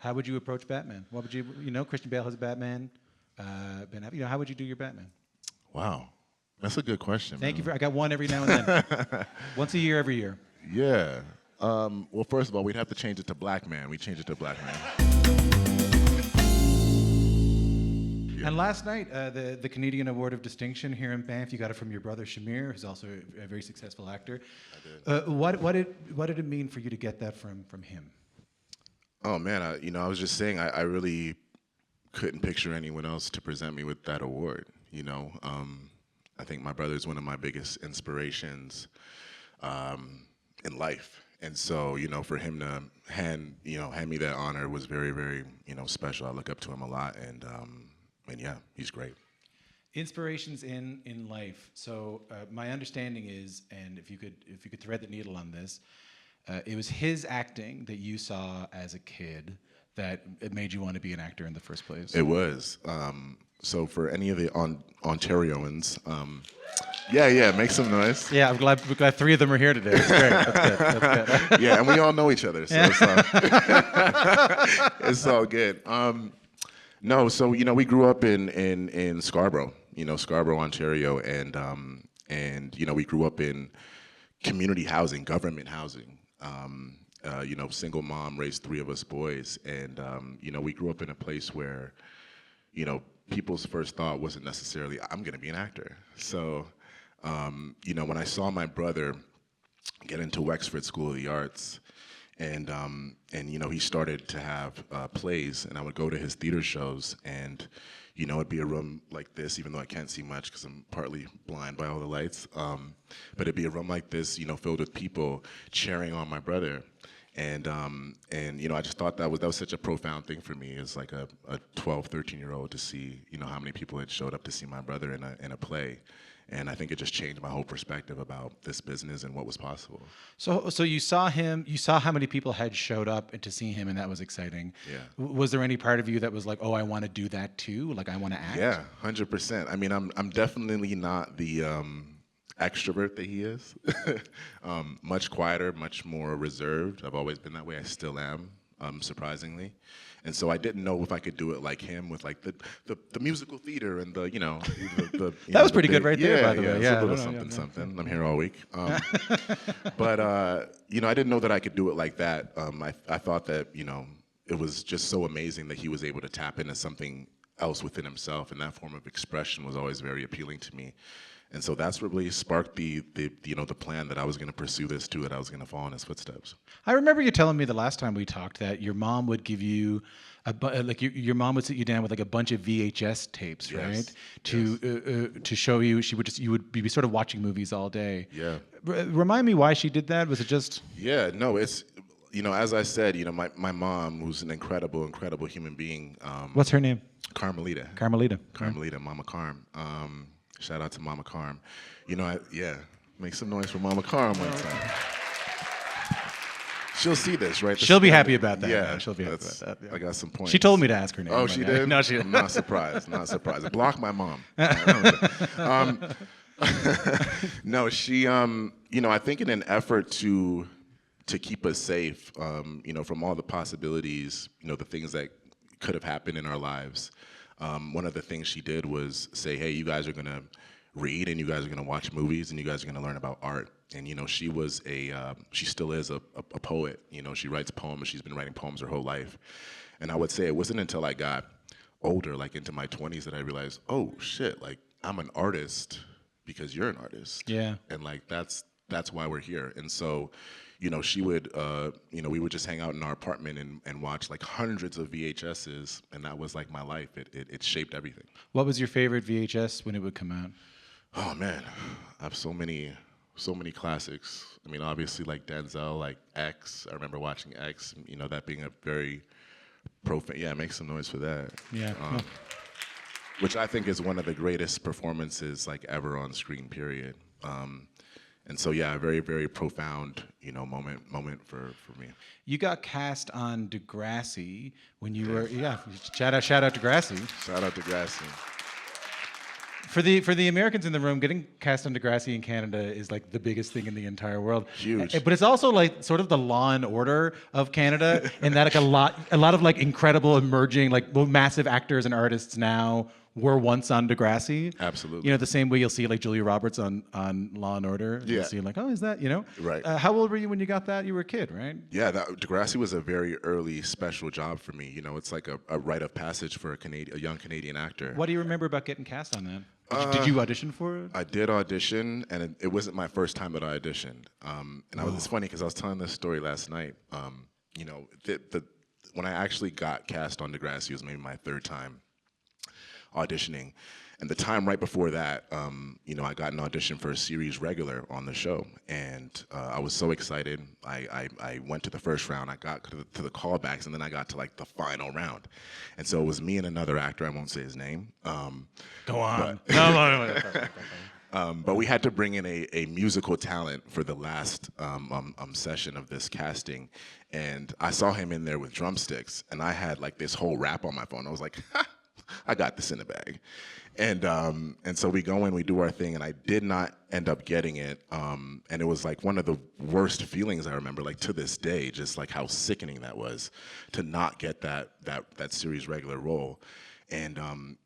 How would you approach Batman? What would you, Christian Bale has Batman. Ben Affleck, how would you do your Batman? Wow, that's a good question. Thank man. you I got one every now and then. Once a year, every year. Yeah. Well, first of all, we'd have to change it to black man. We change it to black man. And last night, the Canadian Award of Distinction here in Banff, you got it from your brother Shamir, who's also a very successful actor. I did. What did it mean for you to get that from him? Oh man, I was just saying, I really couldn't picture anyone else to present me with that award. I think my brother is one of my biggest inspirations in life, and so for him to hand me that honor was very, very special. I look up to him a lot, and yeah, he's great. Inspirations in life. So my understanding is, and if you could thread the needle on this, it was his acting that you saw as a kid that it made you want to be an actor in the first place. It was. So for any of the Ontarians, yeah, make some noise. Yeah, we're glad three of them are here today. That's great. That's good. Yeah, and we all know each other, so it's all good. No, so we grew up in Scarborough, Scarborough, Ontario, and we grew up in community housing, government housing. Single mom raised three of us boys, and we grew up in a place where people's first thought wasn't necessarily I'm going to be an actor. So when I saw my brother get into Wexford School of the Arts, and he started to have plays, and I would go to his theater shows, and it'd be a room like this, even though I can't see much because I'm partly blind by all the lights, but it'd be a room like this, filled with people cheering on my brother. And I just thought that was such a profound thing for me as like a 12, 13-year-old to see how many people had showed up to see my brother in a play, and I think it just changed my whole perspective about this business and what was possible. So you saw him, you saw how many people had showed up and to see him, and that was exciting. Yeah. Was there any part of you that was like, oh, I want to do that too? Like I want to act? Yeah, 100%. I mean, I'm definitely not the extrovert that he is. Much quieter, much more reserved. I've always been that way. I still am, surprisingly. And so I didn't know if I could do it like him with like the musical theater and the that was pretty good right there, by the way. Yeah, a little something. I'm here all week. But I didn't know that I could do it like that. I thought that it was just so amazing that he was able to tap into something else within himself, and that form of expression was always very appealing to me. And so that's what really sparked the plan that I was going to pursue this too, that I was going to follow in his footsteps. I remember you telling me the last time we talked that your mom would give you your mom would sit you down with like a bunch of VHS tapes, Yes. right? To show you. You would be sort of watching movies all day. Yeah. Remind me why she did that. Was it just? Yeah. No. It's as I said, my mom, who's an incredible human being. What's her name? Carmelita. Carmelita. Mama Carm. Shout out to Mama Carm. Make some noise for Mama Carm one time. She'll see this, right? She'll be happy about that. Yeah, she'll be happy about that. Yeah. I got some points. She told me to ask her name. Oh, she did? No, she didn't. I'm not surprised. Block my mom. No, she, I think in an effort to keep us safe, from all the possibilities, the things that could have happened in our lives, one of the things she did was say, hey, you guys are going to read, and you guys are going to watch movies, and you guys are going to learn about art. And she was she still is a poet. She writes poems. She's been writing poems her whole life. And I would say it wasn't until I got older, like into my 20s, that I realized, oh shit, like I'm an artist because you're an artist. Yeah. And like that's why we're here. And so, she would, we would just hang out in our apartment and watch like hundreds of VHSs, and that was like my life. It shaped everything. What was your favorite VHS when it would come out? Oh man, I have so many classics. I mean, obviously like Denzel, like X. I remember watching X, that being a very profound, yeah, make some noise for that. Yeah. Which I think is one of the greatest performances like ever on screen, period. And so, yeah, a very, very profound, moment for me. You got cast on Degrassi when you were, shout out Degrassi. Shout out Degrassi. For the Americans in the room, getting cast on Degrassi in Canada is like the biggest thing in the entire world. Huge. But it's also like sort of the Law and Order of Canada, in that like a lot of like incredible emerging like massive actors and artists now were once on Degrassi. Absolutely. You know, the same way you'll see like Julia Roberts on Law and Order. Yeah. You'll see like, oh, is that, you know? Right. How old were you when you got that? You were a kid, right? Yeah, Degrassi was a very early special job for me. You know, it's like a rite of passage for a young Canadian actor. What do you remember about getting cast on that? Did you audition for it? I did audition, and it wasn't my first time that I auditioned. It's funny because I was telling this story last night. You know, when I actually got cast on Degrassi, it was maybe my third time auditioning. And the time right before that, you know, I got an audition for a series regular on the show, and I was so excited. I went to the first round, I got to the callbacks, and then I got to like the final round. And so it was me and another actor, I won't say his name. Go on. But we had to bring in a musical talent for the last session of this casting, and I saw him in there with drumsticks, and I had like this whole rap on my phone. I was like, ha, I got this in the bag. And so we go in, we do our thing, and I did not end up getting it. And it was like one of the worst feelings I remember, like to this day, just like how sickening that was to not get that series regular role. And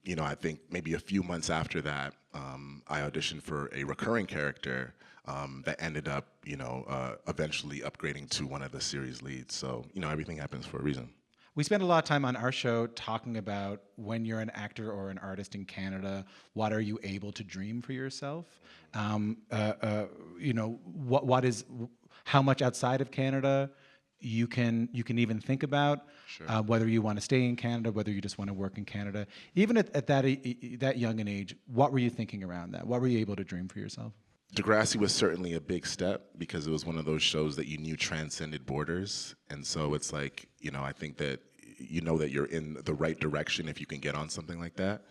you know, I think maybe a few months after that, I auditioned for a recurring character that ended up, you know, eventually upgrading to one of the series leads. So, you know, everything happens for a reason. We spend a lot of time on our show talking about when you're an actor or an artist in Canada, what are you able to dream for yourself? You know, how much outside of Canada you can even think about. Sure. Whether you want to stay in Canada, whether you just want to work in Canada. Even at that young an age, what were you thinking around that? What were you able to dream for yourself? Degrassi was certainly a big step because it was one of those shows that you knew transcended borders. And so it's like, you know, I think that you know that you're in the right direction if you can get on something like that.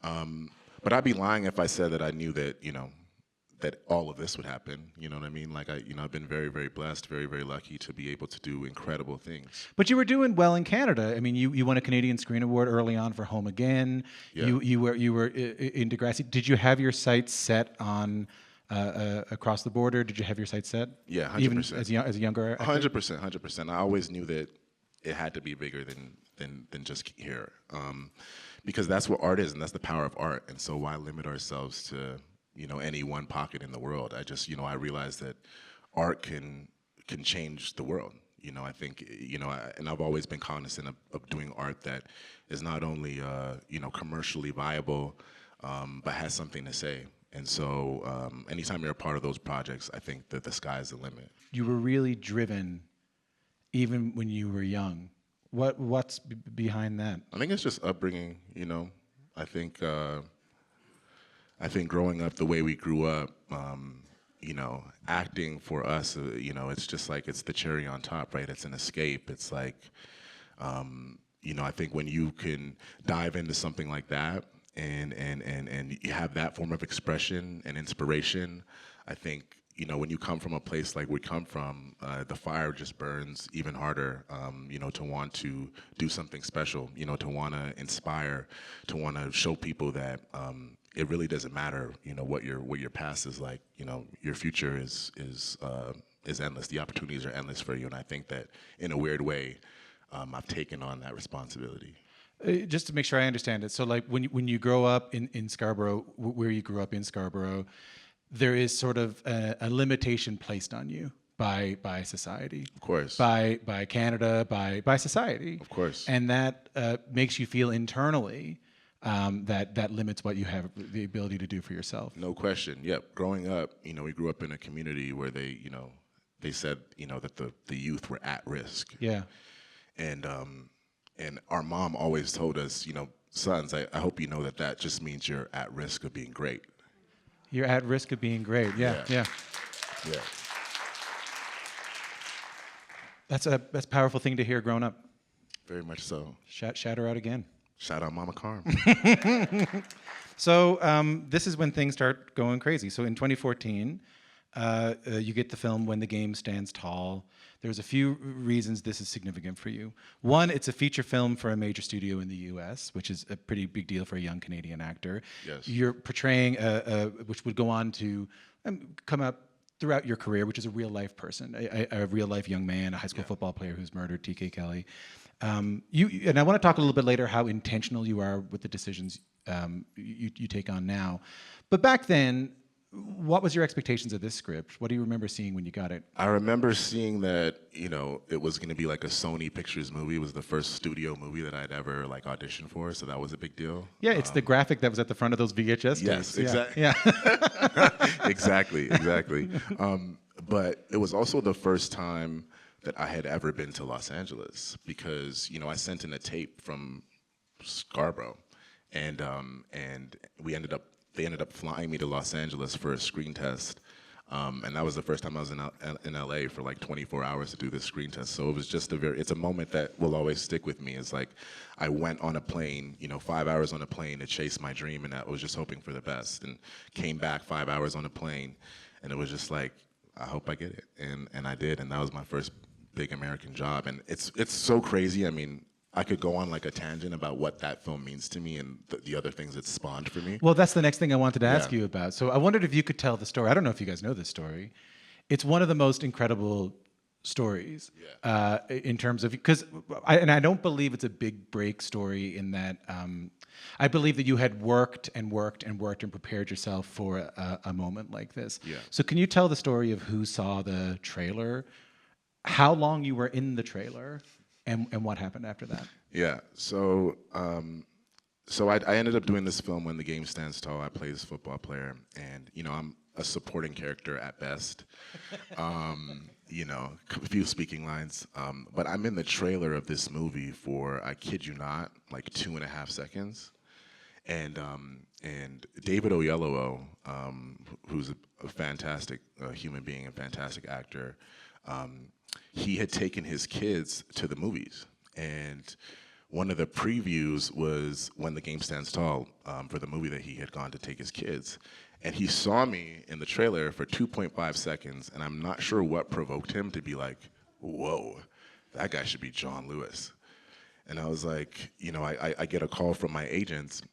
But I'd be lying if I said that I knew that, you know, that all of this would happen. You know what I mean? Like, I've been very, very blessed, very, very lucky to be able to do incredible things. But you were doing well in Canada. I mean, you won a Canadian Screen Award early on for Home Again. Yeah. You were in Degrassi. Did you have your sights set on Across the Border? Did you have your sights set? Yeah, 100%. Even as a younger actor? 100%. I always knew that it had to be bigger than just here, because that's what art is, and that's the power of art. And so why limit ourselves to, you know, any one pocket in the world? I just, you know, I realized that art can change the world. You know, I think, you know, and I've always been cognizant of doing art that is not only, you know, commercially viable, but has something to say. And so anytime you're a part of those projects, I think that the sky's the limit. You were really driven even when you were young. What's behind that? I think it's just upbringing, you know. I think growing up the way we grew up, you know, acting for us, you know, it's just like it's the cherry on top, right? It's an escape. It's like, you know, I think when you can dive into something like that and you have that form of expression and inspiration, I think, you know, when you come from a place like we come from, the fire just burns even harder, you know, to want to do something special, you know, to want to inspire, to want to show people that it really doesn't matter, you know, what your past is like. You know, your future is endless. The opportunities are endless for you, and I think that in a weird way, I've taken on that responsibility. Just to make sure I understand it, so like when you grow up in Scarborough, where you grew up in Scarborough, there is sort of a limitation placed on you by society. Of course. By Canada, by society. Of course. And that makes you feel internally that limits what you have the ability to do for yourself. No question. Yep. Growing up, you know, we grew up in a community where they, you know, they said, you know, that the youth were at risk. Yeah. And our mom always told us, you know, sons, I hope you know that just means you're at risk of being great. You're at risk of being great. Yeah. That's a powerful thing to hear growing up. Very much so. Shout her out again. Shout out Mama Carm. So this is when things start going crazy. So in 2014, You get the film When the Game Stands Tall. There's a few reasons this is significant for you. One, it's a feature film for a major studio in the U.S., which is a pretty big deal for a young Canadian actor. Yes. You're portraying which would go on to come up throughout your career, which is a real life person, a real life young man, a high school football player who's murdered, T.K. Kelly. And I want to talk a little bit later how intentional you are with the decisions you take on now. But back then, what was your expectations of this script? What do you remember seeing when you got it? I remember seeing that, you know, it was going to be like a Sony Pictures movie. It was the first studio movie that I'd ever like auditioned for, so that was a big deal. Yeah, it's the graphic that was at the front of those VHS tapes. Yes, exactly. Yeah. exactly. But it was also the first time that I had ever been to Los Angeles because, you know, I sent in a tape from Scarborough, and they ended up flying me to Los Angeles for a screen test. And that was the first time I was in LA for like 24 hours to do this screen test. So it was just it's a moment that will always stick with me. It's like I went on a plane, you know, 5 hours on a plane to chase my dream, and I was just hoping for the best, and came back 5 hours on a plane, and it was just like, I hope I get it. And I did, and that was my first big American job. And it's so crazy. I mean, I could go on like a tangent about what that film means to me and the other things it spawned for me. Well, that's the next thing I wanted to ask you about. So I wondered if you could tell the story. I don't know if you guys know this story. It's one of the most incredible stories in terms of, because I don't believe it's a big break story in that I believe that you had worked and prepared yourself for a moment like this. Yeah. So can you tell the story of who saw the trailer, how long you were in the trailer, and what happened after that? Yeah, so I ended up doing this film When the Game Stands Tall. I play this football player, and you know, I'm a supporting character at best. You know, a few speaking lines, but I'm in the trailer of this movie for, I kid you not, like 2.5 seconds. And David Oyelowo, who's a fantastic human being and fantastic actor, he had taken his kids to the movies, and one of the previews was When the Game Stands Tall, for the movie that he had gone to take his kids. And he saw me in the trailer for 2.5 seconds, and I'm not sure what provoked him to be like, whoa, that guy should be John Lewis. And I was like, you know, I get a call from my agents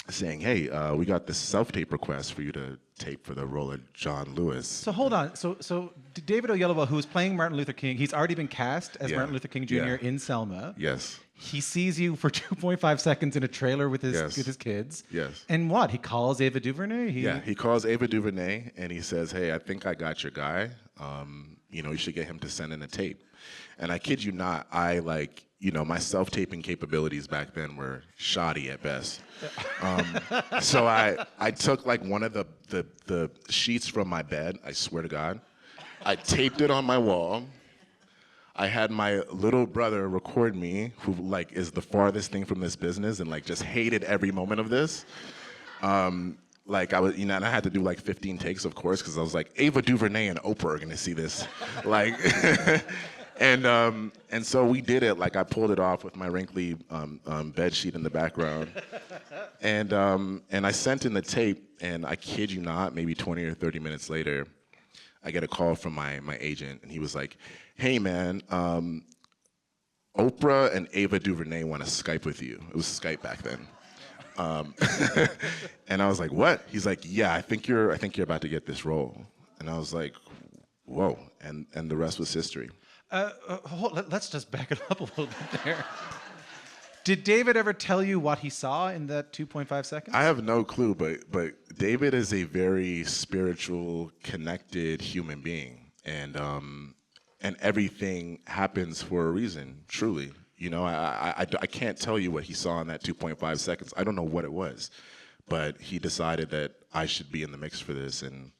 saying, hey, we got this self-tape request for you to tape for the role of John Lewis. So hold on. So David Oyelowo, who is playing Martin Luther King, he's already been cast as Martin Luther King Jr. in Selma. Yes. He sees you for 2.5 seconds in a trailer with his kids. Yes. And what? He calls Ava DuVernay? He calls Ava DuVernay and he says, hey, I think I got your guy. You know, you should get him to send in a tape. And I kid you not, you know, my self-taping capabilities back then were shoddy at best. So I took like one of the sheets from my bed, I swear to God. I taped it on my wall. I had my little brother record me, who like is the farthest thing from this business and like just hated every moment of this. Like I was, you know, and I had to do like 15 takes, of course, because I was like, Ava DuVernay and Oprah are gonna see this, like. And so we did it. Like I pulled it off with my wrinkly bed sheet in the background, and I sent in the tape. And I kid you not, maybe 20 or 30 minutes later, I get a call from my agent, and he was like, "Hey man, Oprah and Ava DuVernay want to Skype with you." It was Skype back then. And I was like, "What?" He's like, "Yeah, I think you're about to get this role." And I was like, "Whoa!" And the rest was history. Let's just back it up a little bit there. Did David ever tell you what he saw in that 2.5 seconds? I have no clue, but David is a very spiritual, connected human being, and everything happens for a reason. Truly, you know, I can't tell you what he saw in that 2.5 seconds. I don't know what it was, but he decided that I should be in the mix for this, and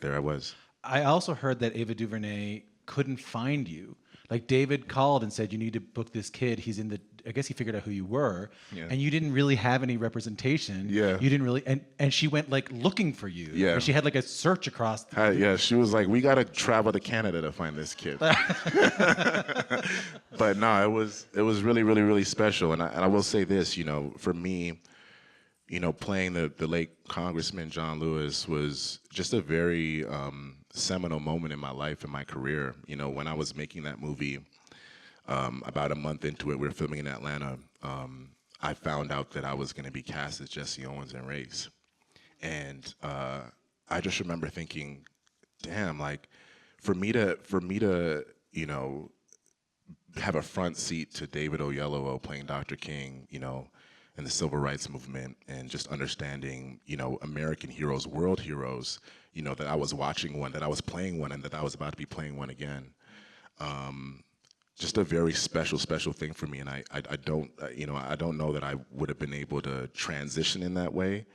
there I was. I also heard that Ava DuVernay couldn't find you. Like David called and said, you need to book this kid. He's in the, I guess he figured out who you were, and you didn't really have any representation. Yeah. You didn't really, and she went like looking for you. Yeah. Or she had like a search across. Yeah, she was like, we got to travel to Canada to find this kid. But no, it was really, really, really special. And I will say this, you know, for me, playing the late Congressman John Lewis was just a very seminal moment in my life and my career. When I was making that movie, about a month into it, we were filming in Atlanta, I found out that I was going to be cast as Jesse Owens in Race. And I just remember thinking, damn, like, for me to have a front seat to David Oyelowo playing Dr. King, in the civil rights movement, and just understanding, American heroes, world heroes, that I was watching one, that I was playing one, and that I was about to be playing one again. Just a very special thing for me, and I don't know that I would have been able to transition in that way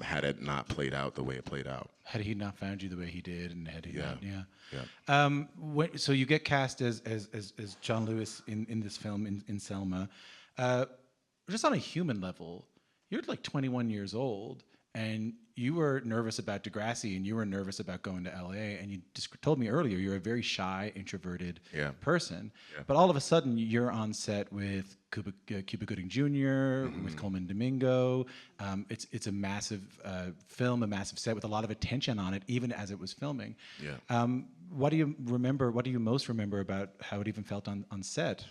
had it not played out the way it played out. Had he not found you the way he did, and had he not, Yeah. so you get cast as John Lewis in this film in Selma. Just on a human level, you're like 21 years old, and you were nervous about Degrassi, and you were nervous about going to LA, and you just told me earlier you're a very shy, introverted person. Yeah. But all of a sudden, you're on set with Cuba Gooding Jr., with Coleman Domingo. It's a massive film, a massive set with a lot of attention on it, even as it was filming. Yeah. What do you remember? What do you most remember about how it even felt on set?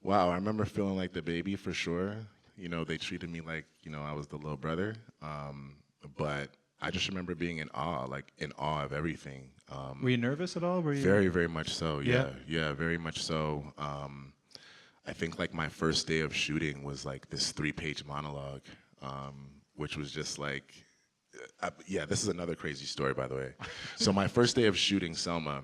Wow, I remember feeling like the baby for sure. They treated me like, I was the little brother. But I just remember being in awe of everything. Were you nervous at all? Were you? Very, very much so. Yeah, very much so. I think like my first day of shooting was like this 3-page monologue, which was just like, this is another crazy story, by the way. So my first day of shooting Selma,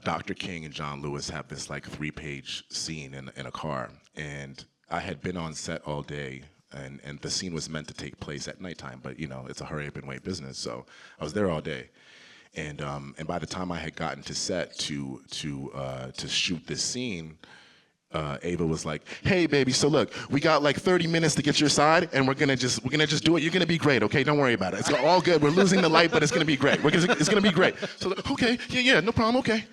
Dr. King and John Lewis have this like 3-page scene in a car, and I had been on set all day, and the scene was meant to take place at nighttime, but it's a hurry up and wait business, so I was there all day, and by the time I had gotten to set to shoot this scene, Ava was like, "Hey, baby, so look, we got like 30 minutes to get your side, and we're gonna just do it. You're gonna be great, okay? Don't worry about it. It's all good. We're losing the light, but it's gonna be great. It's gonna be great." So like, okay, yeah, no problem, okay.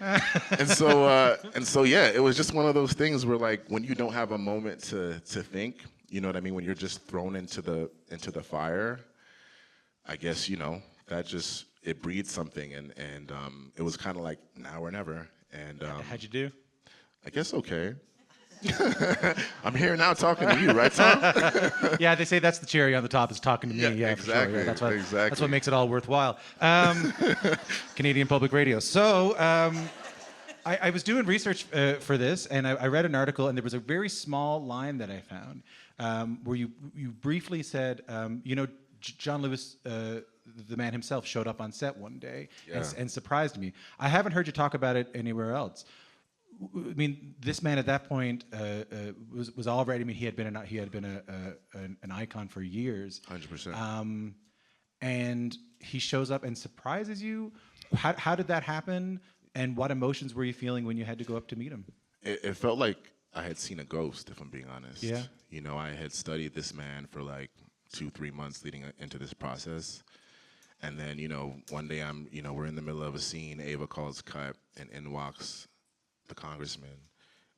And so yeah, it was just one of those things where like when you don't have a moment to think, you know what I mean? When you're just thrown into the fire, I guess that just it breeds something, and it was kind of like now or never. And how'd you do? I guess okay. I'm here now talking to you, right, Tom? Yeah, they say that's the cherry on the top is talking to me. Yeah, exactly. For sure. Yeah, that's what makes it all worthwhile. Canadian Public Radio. So I was doing research for this, and I read an article, and there was a very small line that I found where you briefly said, John Lewis, the man himself, showed up on set one day and surprised me. I haven't heard you talk about it anywhere else. I mean, this man at that point was already. I mean, he had been an icon for years. 100%. And he shows up and surprises you. How did that happen? And what emotions were you feeling when you had to go up to meet him? It felt like I had seen a ghost, if I'm being honest. Yeah. I had studied this man for like 2-3 months leading into this process. And then, one day we're in the middle of a scene, Ava calls cut, and in walks the congressman.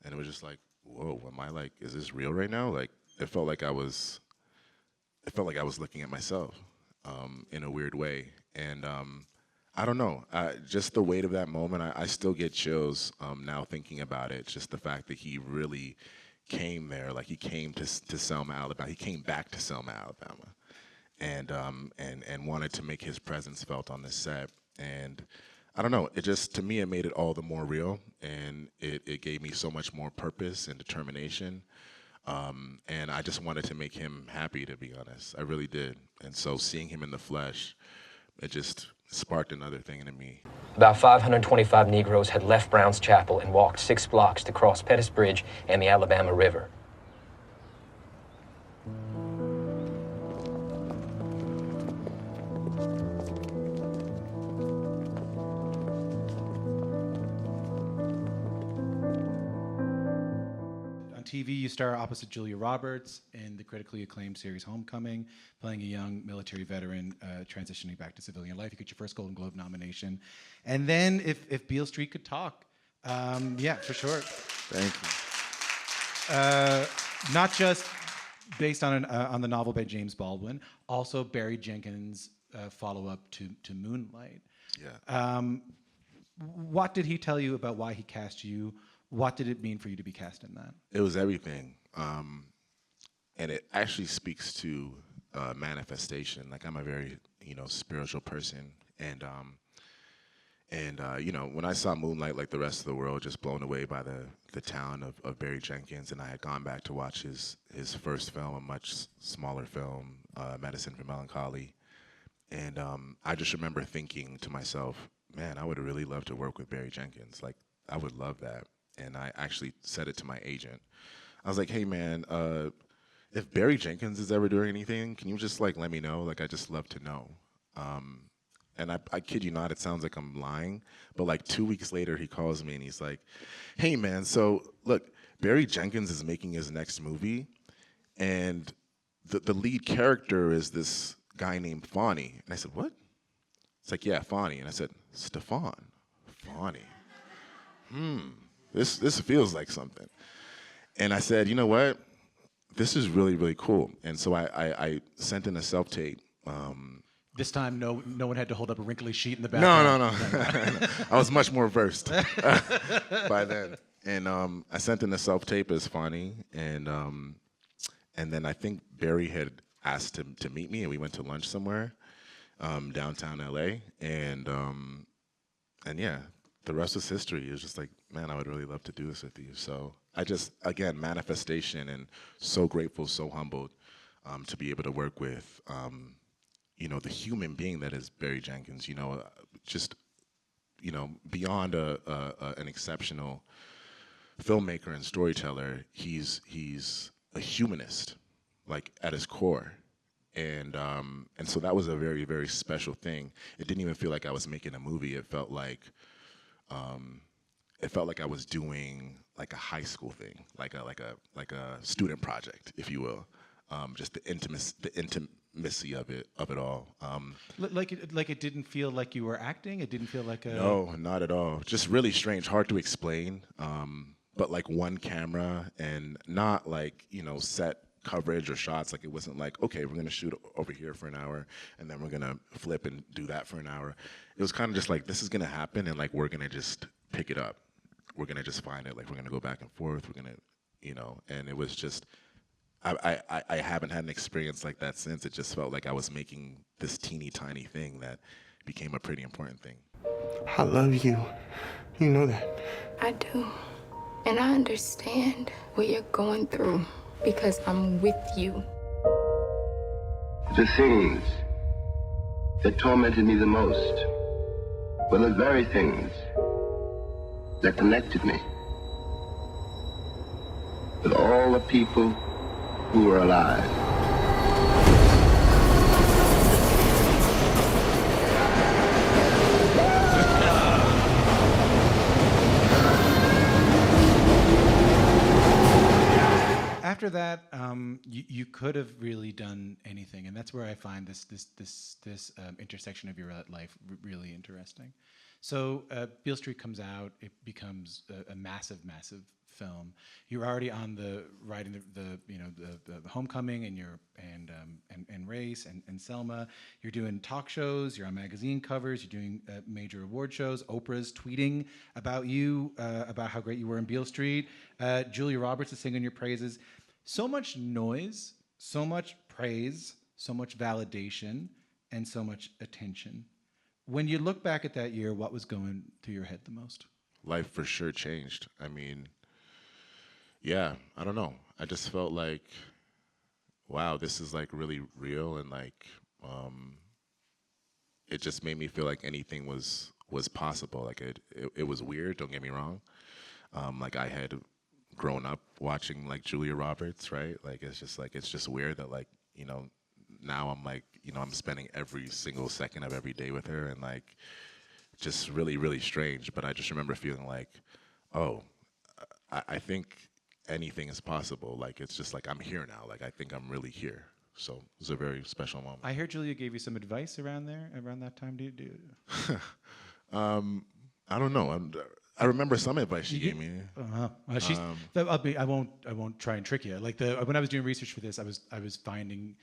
And it was just like, whoa, am I like, is this real right now? Like, it felt like I was looking at myself in a weird way. And I don't know, just the weight of that moment, I still get chills now thinking about it. Just the fact that he really came there, like he came to Selma, Alabama. He came back to Selma, Alabama, and wanted to make his presence felt on this set. And I don't know, it just, to me, it made it all the more real, and it gave me so much more purpose and determination. And I just wanted to make him happy, to be honest. I really did. And so seeing him in the flesh, it just sparked another thing in me. About 525 Negroes had left Brown's Chapel and walked 6 blocks to cross Pettus Bridge and the Alabama River. TV, you star opposite Julia Roberts in the critically acclaimed series Homecoming, playing a young military veteran transitioning back to civilian life. You get your first Golden Globe nomination. And then if Beale Street could talk, yeah, for sure. Thank you. Not just based on the novel by James Baldwin. Also, Barry Jenkins' follow-up to Moonlight. Yeah. What did he tell you about why he cast you? What did it mean for you to be cast in that? It was everything. And it actually speaks to manifestation. Like, I'm a very, spiritual person. And when I saw Moonlight, like the rest of the world, just blown away by the talent of Barry Jenkins, and I had gone back to watch his first film, a much smaller film, Medicine for Melancholy. And I just remember thinking to myself, man, I would really love to work with Barry Jenkins. Like, I would love that. And I actually said it to my agent. I was like, hey, man, if Barry Jenkins is ever doing anything, can you just, let me know? Like, I just love to know. And I kid you not, it sounds like I'm lying, but 2 weeks later, he calls me and he's like, hey, man, so look, Barry Jenkins is making his next movie, and the lead character is this guy named Fonny. And I said, what? It's like, yeah, Fonny. And I said, Stephan, Fonny. This feels like something. And I said, you know what? This is really, really cool. And so I sent in a self-tape. This time, no one had to hold up a wrinkly sheet in the No, background. no. I was much more versed by then. And I sent in a self-tape as Fonny. And then I think Barry had asked him to meet me, and we went to lunch somewhere downtown LA. And yeah, the rest is history. It was just like, man, I would really love to do this with you. So I just, again, manifestation, and so grateful, so humbled to be able to work with, the human being that is Barry Jenkins, just, beyond an exceptional filmmaker and storyteller, he's a humanist, at his core. And so that was a very, very special thing. It didn't even feel like I was making a movie. It felt like I was doing a high school thing, like a student project, if you will. Just the intimacy of it all. Like it didn't feel like you were acting. It didn't feel like a. No, not at all. Just really strange, hard to explain. But one camera, and not set coverage or shots. It wasn't okay, we're gonna shoot over here for an hour, and then we're gonna flip and do that for an hour. It was kind of just this is gonna happen, and we're gonna just pick it up. We're gonna just find it. We're gonna go back and forth. We're gonna, and it was just. I haven't had an experience like that since. It just felt like I was making this teeny tiny thing that became a pretty important thing. I love you. You know that. I do. And I understand what you're going through because I'm with you. The things that tormented me the most were the very things that connected me with all the people who were alive. After that, you could have really done anything, and that's where I find this intersection of your life really interesting. So Beale Street comes out; it becomes a massive film. You're already on writing the Homecoming and Race and Selma. You're doing talk shows. You're on magazine covers. You're doing major award shows. Oprah's tweeting about you, about how great you were in Beale Street. Julia Roberts is singing your praises. So much noise, so much praise, so much validation, and so much attention. When you look back at that year, what was going through your head the most? Life for sure changed. I mean, yeah, I don't know. I just felt like, wow, this is really real, and it just made me feel like anything was possible. It was weird, don't get me wrong. I had grown up watching Julia Roberts, right? It's just weird that now I'm I'm spending every single second of every day with her, and just really, really strange. But I just remember feeling oh, I think anything is possible. It's just I'm here now. I think I'm really here. So it was a very special moment. I heard Julia gave you some advice around that time. Do I don't know. I remember some advice she gave me. She's. I won't try and trick you. Like when I was doing research for this, I was finding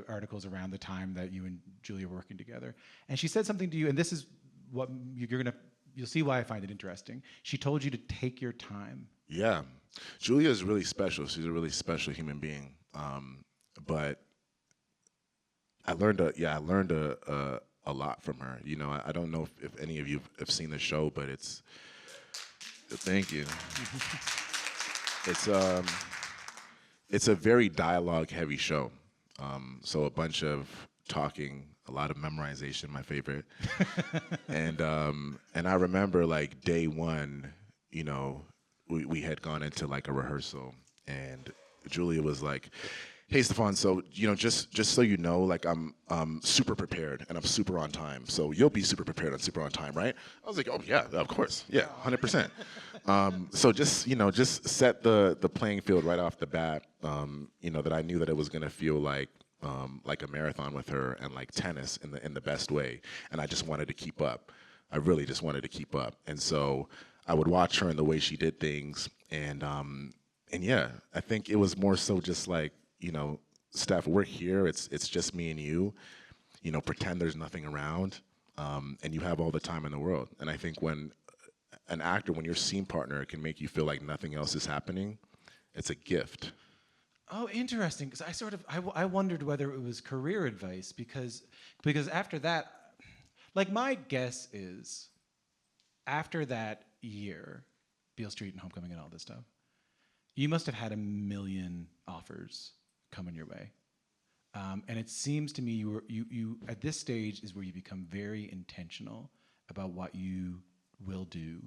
articles around the time that you and Julia were working together, and she said something to you, and this is what you'll see why I find it interesting. She told you to take your time. Yeah, Julia is really special. She's a really special human being. But I learned a lot from her. You know, I don't know if any of you have seen the show, but it's. Thank you. It's a very dialogue-heavy show. So a bunch of talking, a lot of memorization, my favorite. and I remember like day one, you know, we had gone into like a rehearsal, and Julia was like, "Hey, Stephan, so, you know, just so you know, like, I'm super prepared and I'm super on time. So you'll be super prepared and super on time, right?" I was like, "Oh, yeah, of course. Yeah, 100%. So just, you know, just set the playing field right off the bat, you know, that I knew that it was going to feel like a marathon with her and like tennis in the best way. And I just wanted to keep up. I really just wanted to keep up. And so I would watch her and the way she did things. And yeah, I think it was more so just like, you know, Steph, we're here. It's just me and you. You know, pretend there's nothing around, and you have all the time in the world. And I think when an actor, when your scene partner can make you feel like nothing else is happening, it's a gift. Oh, interesting. Because I wondered whether it was career advice because after that, like my guess is, after that year, Beale Street and Homecoming and all this stuff, you must have had a million offers coming your way, and it seems to me you at this stage is where you become very intentional about what you will do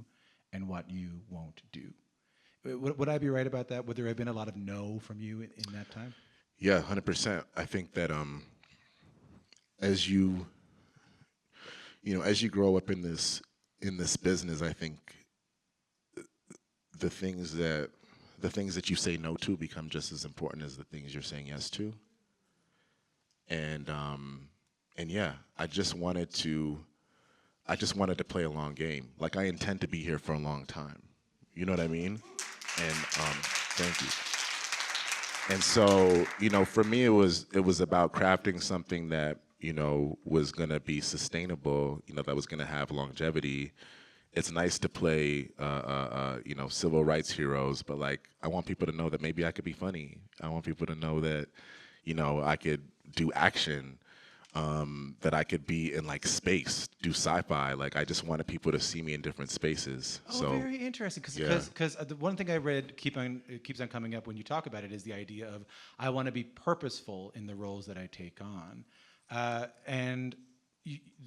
and what you won't do. Would I be right about that? Would there have been a lot of no from you in that time? Yeah, 100%. I think that as you grow up in this business, I think the things that you say no to become just as important as the things you're saying yes to. And yeah, I just wanted to play a long game. Like, I intend to be here for a long time. You know what I mean? And thank you. And so, you know, for me, it was about crafting something that, you know, was gonna be sustainable. You know, that was gonna have longevity. It's nice to play, you know, civil rights heroes, but like, I want people to know that maybe I could be funny. I want people to know that, you know, I could do action, that I could be in like space, do sci-fi. Like, I just wanted people to see me in different spaces. Oh, so very interesting. Because the one thing I read keeps on coming up when you talk about it is the idea of I want to be purposeful in the roles that I take on, and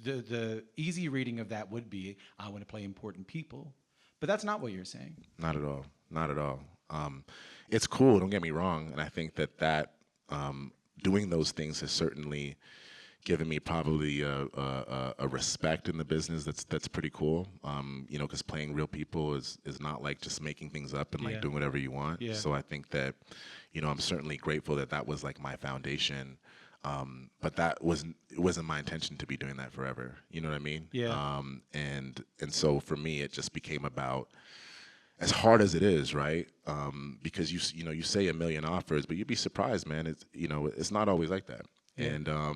the easy reading of that would be I want to play important people, but that's not what you're saying. Not at all. Not at all. It's cool. Don't get me wrong. And I think that doing those things has certainly given me probably a respect in the business that's pretty cool. You know, because playing real people is not like just making things up and like doing whatever you want. Yeah. So I think that, you know, I'm certainly grateful that was like my foundation. But it wasn't my intention to be doing that forever. You know what I mean? Yeah. And so for me, it just became about, as hard as it is, right? Because you say a million offers, but you'd be surprised, man. It's not always like that. Yeah.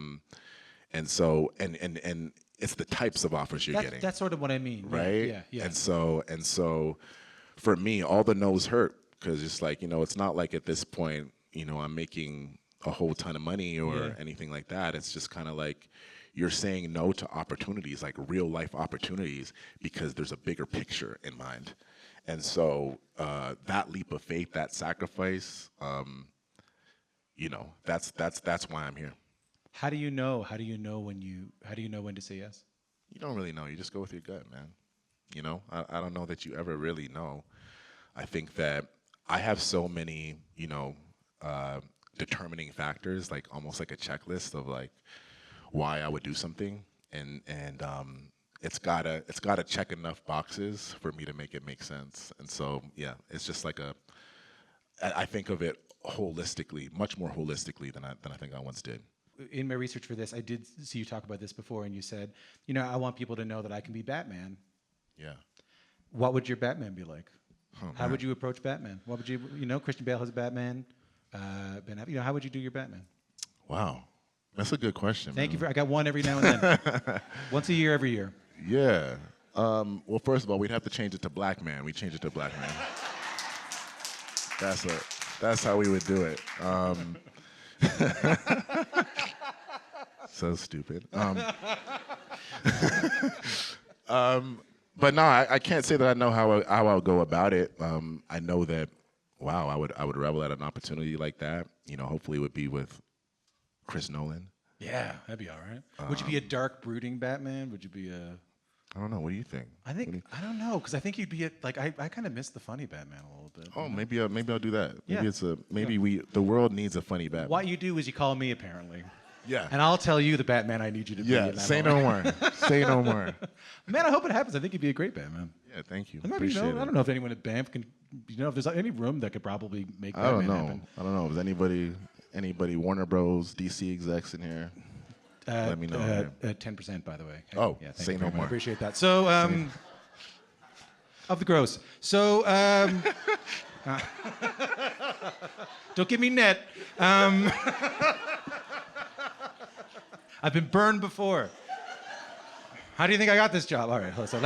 And so it's the types of offers you're getting. That's sort of what I mean. Right? Yeah. And so for me, all the no's hurt, because it's like, you know, it's not like at this point, you know, I'm making a whole ton of money or anything like that. It's just kind of like you're saying no to opportunities, like real life opportunities, because there's a bigger picture in mind. And so that leap of faith, that sacrifice, you know, that's why I'm here. How do you know when to say yes? You don't really know. You just go with your gut, man. You know, I don't know that you ever really know. I think that I have so many, you know, determining factors, like almost like a checklist of like why I would do something, and it's gotta check enough boxes for me to make it make sense. And so yeah, it's just like I think of it holistically, much more holistically than I think I once did. In my research for this, I did see you talk about this before, and you said, you know, I want people to know that I can be Batman. Yeah. what would your Batman be like? How would you approach Batman? What would you, Christian Bale has a Batman. Ben Affleck, how would you do your Batman? Wow, that's a good question. Thank you man. I got one every now and then. Once a year, every year. Yeah. Well, first of all, we'd have to change it to black man. We change it to black man. That's how we would do it. So stupid. But no, I can't say that I know how I'll go about it. I know that, wow, I would revel at an opportunity like that. Hopefully it would be with Chris Nolan. Yeah, that'd be all right. Would you be a dark, brooding Batman? Would you be a... I don't know. What do you think? I don't know, because I think you'd be I kind of miss the funny Batman a little bit. Oh, maybe I'll do that. Yeah. Maybe the world needs a funny Batman. What you do is you call me, apparently. Yeah. And I'll tell you the Batman I need you to be. Yeah. Say no more. Say no more. Man, I hope it happens. I think you'd be a great Batman. Yeah. Thank you. Appreciate it. I don't know if anyone at Banff can. If there's any room that could probably make Batman happen. I don't know. Is anybody Warner Bros. DC execs in here? Let me know. 10%, by the way. Hey, Oh, yeah, say no very much. more. I appreciate that. So, of the gross. So, don't give me net. I've been burned before. How do you think I got this job? All right, so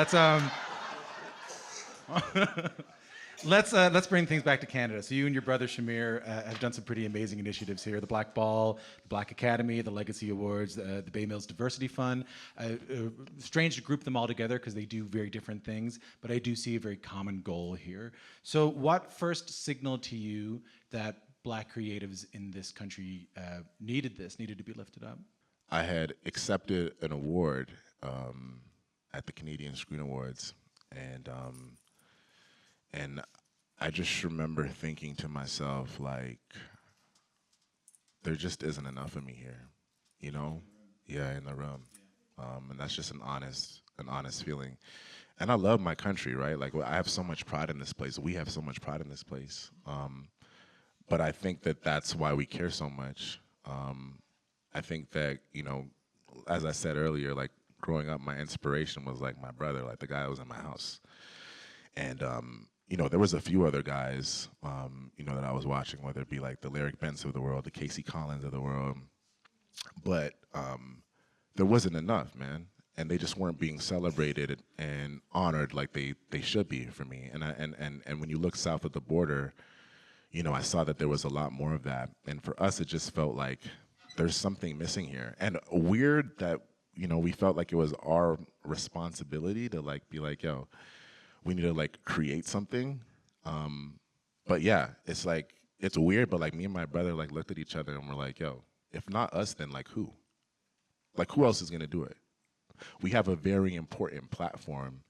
let's bring things back to Canada. So you and your brother Shamir have done some pretty amazing initiatives here: the Black Ball, the Black Academy, the Legacy Awards, the Bay Mills Diversity Fund. Strange to group them all together because they do very different things, but I do see a very common goal here. So what first signaled to you that Black creatives in this country needed to be lifted up? I had accepted an award at the Canadian Screen Awards, and I just remember thinking to myself, like, there just isn't enough of me here, Yeah, in the room, and that's just an honest feeling. And I love my country, right? Like, I have so much pride in this place. We have so much pride in this place, but I think that that's why we care so much. I think that, as I said earlier, like, growing up, my inspiration was like my brother, like the guy that was in my house. And, there was a few other guys, that I was watching, whether it be like the Lyric Benz of the world, the Casey Collins of the world. But there wasn't enough, man. And they just weren't being celebrated and honored like they should be for me. And when you look south of the border, I saw that there was a lot more of that. And for us, it just felt like there's something missing here. And weird that, we felt like it was our responsibility to like be like, yo, we need to like create something. But yeah, it's like, it's weird, but like me and my brother like looked at each other and we're like, yo, if not us, then like who? Like who else is gonna do it? We have a very important platform,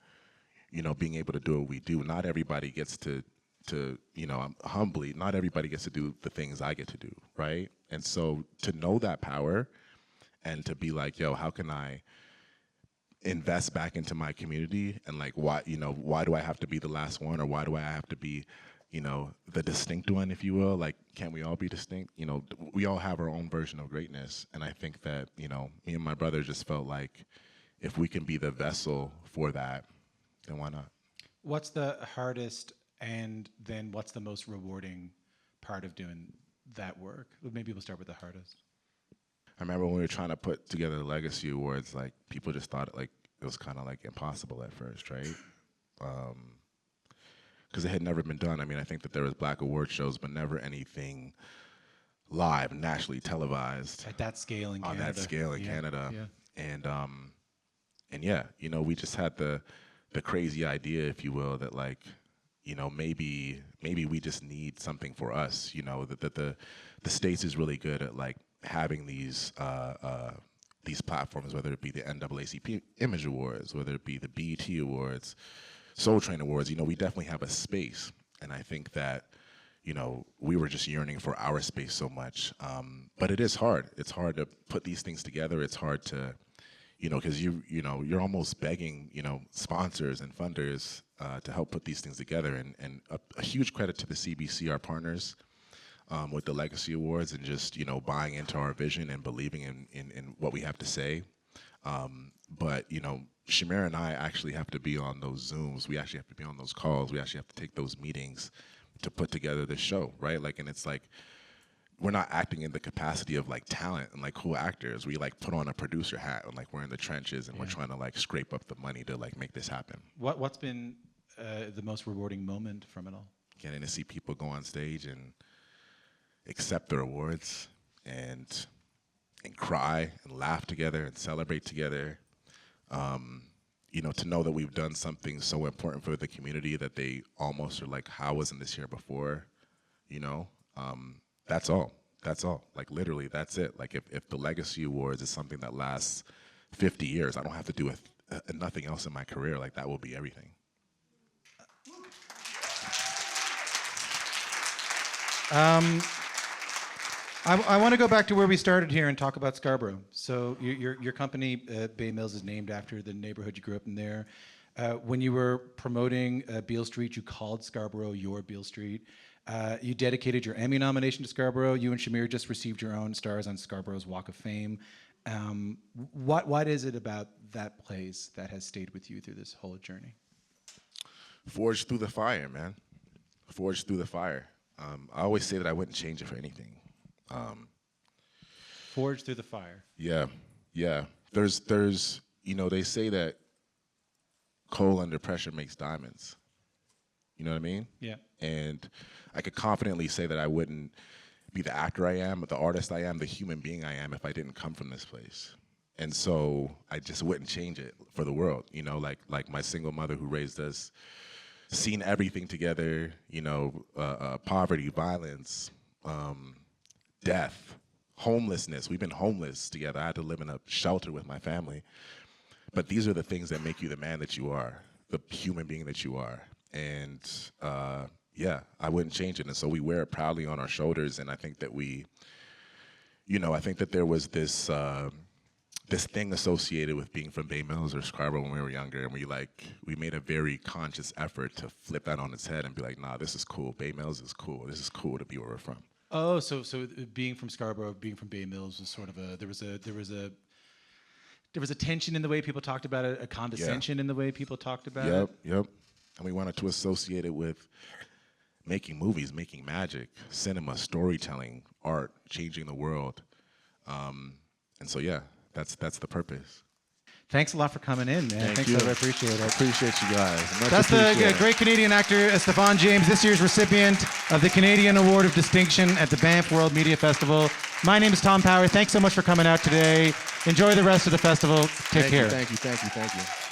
being able to do what we do. Not everybody gets to humbly, not everybody gets to do the things I get to do, right? And so to know that power and to be like, yo, how can I invest back into my community? And like, why do I have to be the last one, or why do I have to be, the distinct one, if you will? Like, can't we all be distinct? We all have our own version of greatness. And I think that, me and my brother just felt like if we can be the vessel for that, then why not? What's the hardest and then what's the most rewarding part of doing that work? Maybe we'll start with the hardest. I remember when we were trying to put together the Legacy Awards, like people just thought it was kind of like impossible at first, right? Because it had never been done. I mean, I think that there was Black award shows, but never anything live, nationally televised At that scale in Canada. On that scale in Canada. Yeah. And yeah, we just had the crazy idea, if you will, that like, maybe we just need something for us. That the States is really good at like having these platforms, whether it be the NAACP Image Awards, whether it be the BET Awards, Soul Train Awards. We definitely have a space, and I think that we were just yearning for our space so much. But it is hard. It's hard to put these things together. It's hard to, because you're almost begging sponsors and funders to help put these things together. And a huge credit to the CBC, our partners, with the Legacy Awards, and just buying into our vision and believing in what we have to say. But Shamir and I actually have to be on those Zooms. We actually have to be on those calls. We actually have to take those meetings to put together this show, right? Like, and it's like, we're not acting in the capacity of like talent and like cool actors. We like put on a producer hat and like we're in the trenches and we're trying to like scrape up the money to like make this happen. What's been the most rewarding moment from it all? Getting to see people go on stage and accept their awards and cry and laugh together and celebrate together. You know, to know that we've done something so important for the community that they almost are like, how wasn't this here before? You know, that's all. That's all. Like, literally, that's it. Like, if the Legacy Awards is something that lasts 50 years, I don't have to do nothing else in my career. Like, that will be everything. I want to go back to where we started here and talk about Scarborough. So your company, Bay Mills, is named after the neighborhood you grew up in there. When you were promoting Beale Street, you called Scarborough your Beale Street. You dedicated your Emmy nomination to Scarborough. You and Shamir just received your own stars on Scarborough's Walk of Fame. What is it about that place that has stayed with you through this whole journey? Forged through the fire, man. Forged through the fire. I always say that I wouldn't change it for anything. Forged through the fire. Yeah. There's, you know, they say that coal under pressure makes diamonds. You know what I mean? Yeah. And I could confidently say that I wouldn't be the actor I am, the artist I am, the human being I am if I didn't come from this place. And so I just wouldn't change it for the world. You know, like my single mother who raised us, seen everything together, you know, poverty, violence, death, homelessness. We've been homeless together. I had to live in a shelter with my family. But these are the things that make you the man that you are, the human being that you are. And yeah, I wouldn't change it. And so we wear it proudly on our shoulders. And I think that we, you know, I think that there was this this thing associated with being from Bay Mills or Scarborough when we were younger, and we made a very conscious effort to flip that on its head and be like, nah, this is cool. Bay Mills is cool. This is cool to be where we're from. Oh, so being from Scarborough, being from Bay Mills was sort of there was a tension in the way people talked about it, a condescension in the way people talked about it. Yep. And we wanted to associate it with making movies, making magic, cinema, storytelling, art, changing the world. And so yeah, that's the purpose. Thanks a lot for coming in, man. Thank you. I appreciate it. I appreciate you guys. Much That's the appreciated. great Canadian actor, Stephan James, this year's recipient of the Canadian Award of Distinction at the Banff World Media Festival. My name is Tom Power. Thanks so much for coming out today. Enjoy the rest of the festival. Take care. Thank you.